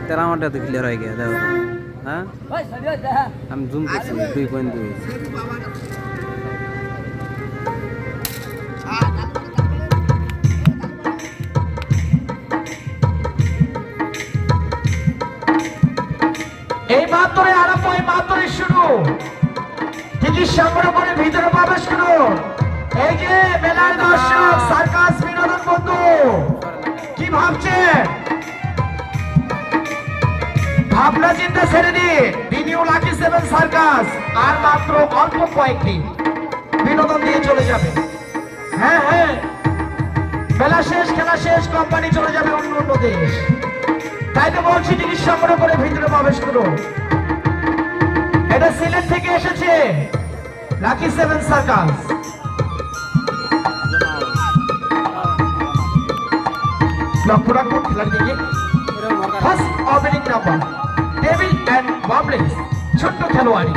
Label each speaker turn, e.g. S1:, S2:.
S1: তেরা আমারটা তো ক্লিয়ার হয়ে গিয়া দেখো হ্যাঁ আমি জুম করছি 2.2
S2: এই মাত্রই আরম্ভ, এই মাত্রই শুরু। টিকিট সংগ্রহ করে ভিতরে প্রবেশ করুন। এই যে মেলার দর্শক, সার্কাস বিনোদন বন্ধু, কি ভাবছেন? ভাবনা চিন্তা ছেড়ে দিন। দি নিউ লাকি 7 সার্কাস আর মাত্র অল্প কয়েকদিন বিনোদন দিয়ে চলে যাবে। হ্যাঁ হ্যাঁ, মেলা শেষ, খেলা শেষ, কোম্পানি চলে যাবে অন্য অন্য দেশ। তাই তো বলছি টিকিট সংগ্রহ করে ভিতরে প্রবেশ করুন। এটা সিলেট থেকে এসেছে লাকি 7 সার্কাস। লক্ষ্য রাখুন খেলার দিকে। First opening number David and বাবলিস, ছোট্ট খেলোয়াড়ি।